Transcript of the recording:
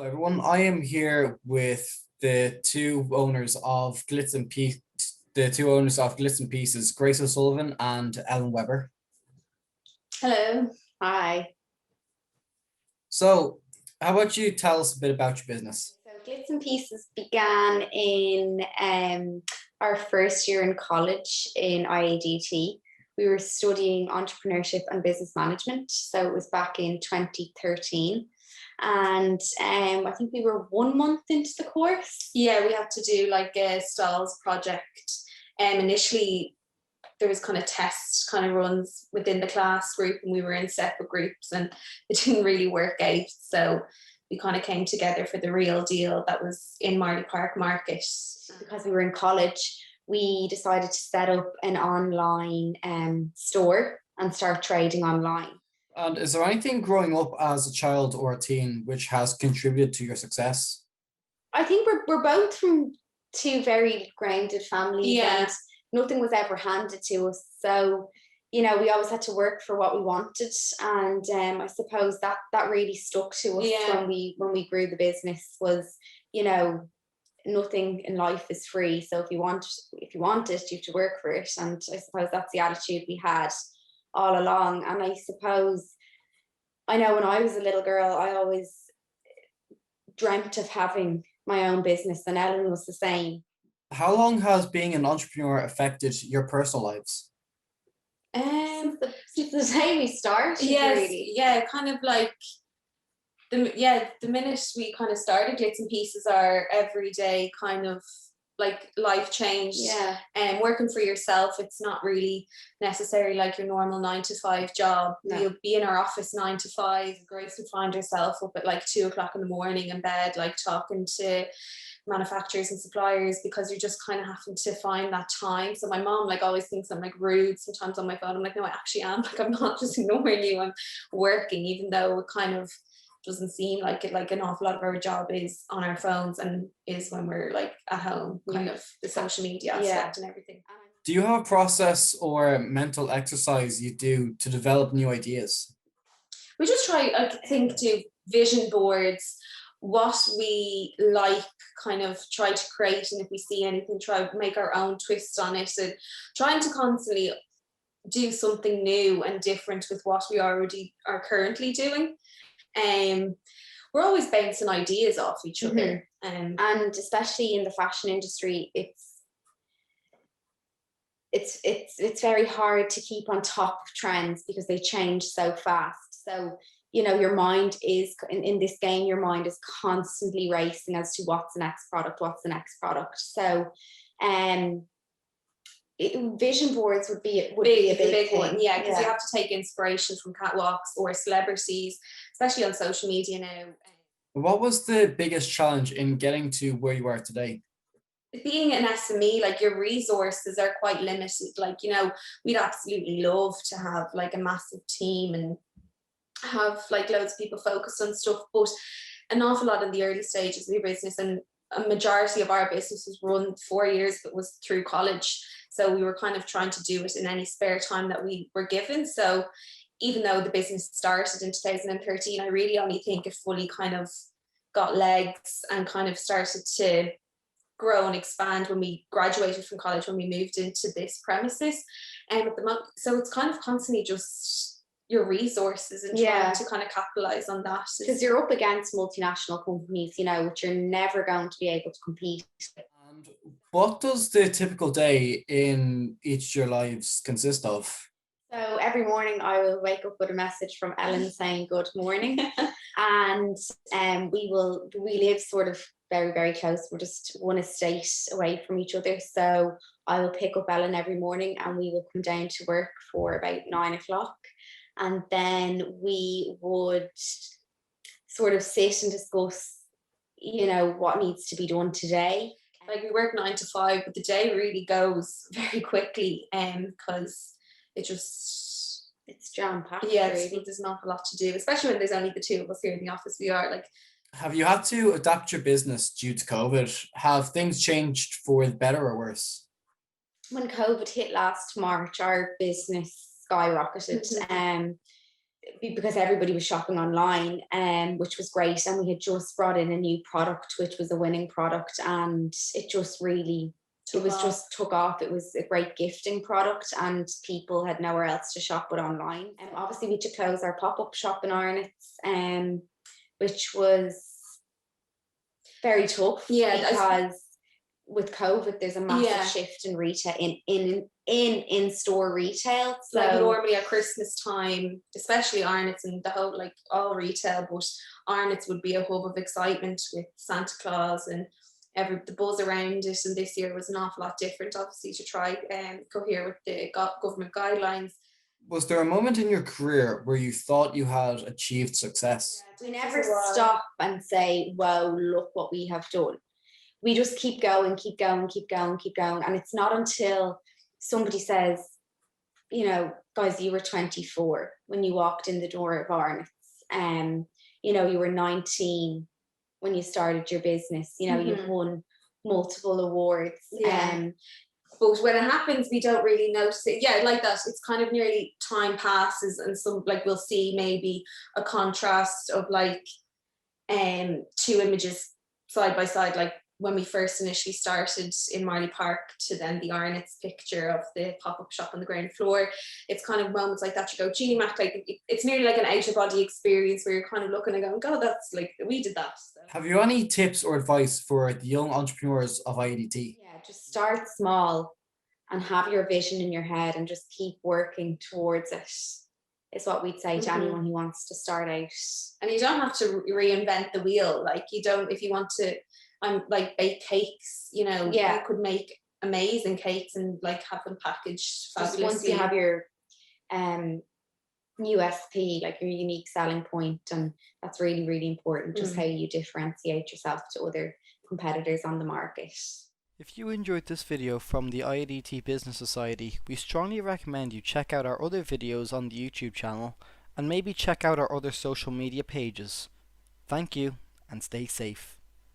Everyone, I am here with the two owners of Glitz and Pieces, Grace O'Sullivan and Ellen Weber. Hello. Hi. So, how about you tell us a bit about your business? So Glitz and Pieces began in our first year in college in IADT. We were studying entrepreneurship and business management. So it was back in 2013. And I think we were 1 month into the course. Yeah, we had to do like a stalls project. Initially, there was kind of test kind of runs within the class group, and we were in separate groups, and it didn't really work out. So we kind of came together for the real deal that was in Marley Park Market. Because we were in college, we decided to set up an online store and start trading online. And is there anything growing up as a child or a teen which has contributed to your success? I think we're both from two very grounded families, and nothing was ever handed to us. So, you know, we always had to work for what we wanted, and I suppose that really stuck to us when we grew the business. Was, you know, nothing in life is free. So if you want it, you have to work for it. And I suppose that's the attitude we had all along. And I suppose, I know when I was a little girl, I always dreamt of having my own business, and Ellen was the same. How long has being an entrepreneur affected your personal lives? Since the day we started, yes, really. Yeah, kind of like the minute we kind of started Glitz and Pieces, our everyday kind of like life changed. Yeah. And working for yourself, it's not really necessarily like your normal 9-to-5 job. No. You'll be in our office 9 to 5. Grace would find herself up at like 2 o'clock in the morning in bed, like talking to manufacturers and suppliers, because you're just kind of having to find that time. So my mom like always thinks I'm like rude sometimes on my phone. I'm like, no, I actually am. Like, I'm not just ignoring you. I'm working, even though it kind of doesn't seem like it. Like, an awful lot of our job is on our phones and is when we're like at home, kind of the social media aspect and everything. Do you have a process or mental exercise you do to develop new ideas? We just try, I think, to vision boards, what we like, kind of try to create, and if we see anything, try to make our own twist on it, and trying to constantly do something new and different with what we already are currently doing. We're always bouncing ideas off each other. And especially in the fashion industry, it's very hard to keep on top of trends because they change so fast. So, you know, your mind is in this game, your mind is constantly racing as to what's the next product. So vision boards would be a big one. thing. Yeah, because you have to take inspiration from catwalks or celebrities, especially on social media now. What was the biggest challenge in getting to where you are today? Being an SME, like, your resources are quite limited. Like, you know, we'd absolutely love to have like a massive team and have like loads of people focused on stuff, but an awful lot in the early stages of your business, and a majority of our business was run 4 years, but was through college. So we were kind of trying to do it in any spare time that we were given. So even though the business started in 2013, I really only think it fully kind of got legs and kind of started to grow and expand when we graduated from college, when we moved into this premises. And at the moment, so it's kind of constantly just your resources and trying to kind of capitalize on that, because you're up against multinational companies, you know, which you're never going to be able to compete. And what does the typical day in each of your lives consist of? So every morning I will wake up with a message from Ellen saying good morning, and we live sort of very, very close. We're just one estate away from each other. So I will pick up Ellen every morning and we will come down to work for about 9 o'clock. And then we would sort of sit and discuss, you know, what needs to be done today. Like, we work 9 to 5, but the day really goes very quickly, because it's jam-packed. Yeah, really. There's not a lot to do, especially when there's only the two of us here in the office. We are like. Have you had to adapt your business due to COVID? Have things changed for the better or worse? When COVID hit last March, our business skyrocketed. because everybody was shopping online, which was great. And we had just brought in a new product, which was a winning product, and it just really just took off. It was a great gifting product, and people had nowhere else to shop but online. And obviously, we had to close our pop-up shop in Arnott's, which was very tough. Yeah, because with COVID, there's a massive shift in retail in-store retail. So like normally at Christmas time, especially Arnott's and the whole, like all retail, but Arnott's would be a hub of excitement with Santa Claus and the buzz around it. And this year was an awful lot different, obviously, to try and cohere with the government guidelines. Was there a moment in your career where you thought you had achieved success? We never stop and say, "Whoa, look what we have done." We just keep going, keep going, keep going, keep going. And it's not until somebody says, you know, guys, you were 24 when you walked in the door of Arnott's. You know, you were 19 when you started your business. You know, you've won multiple awards. But when it happens, we don't really notice it. Yeah, like that. It's kind of nearly time passes, and some, like, we'll see maybe a contrast of like two images side by side, like when we first initially started in Marley Park to then the Arnott's picture of the pop-up shop on the ground floor. It's kind of moments like that you go, gee, Mac, like it's nearly like an out-of-body experience where you're kind of looking and going, God, that's like, we did that. So. Have you any tips or advice for the young entrepreneurs of IADT? Yeah, just start small and have your vision in your head and just keep working towards it, is what we'd say to anyone who wants to start out. And you don't have to reinvent the wheel. Like, you don't, if you want to, like bake cakes, you know, you could make amazing cakes and like have them packaged fabulously. Just once you have your USP, like your unique selling point, and that's really, really important, just how you differentiate yourself to other competitors on the market. If you enjoyed this video from the IADT Business Society, we strongly recommend you check out our other videos on the YouTube channel and maybe check out our other social media pages. Thank you, and stay safe.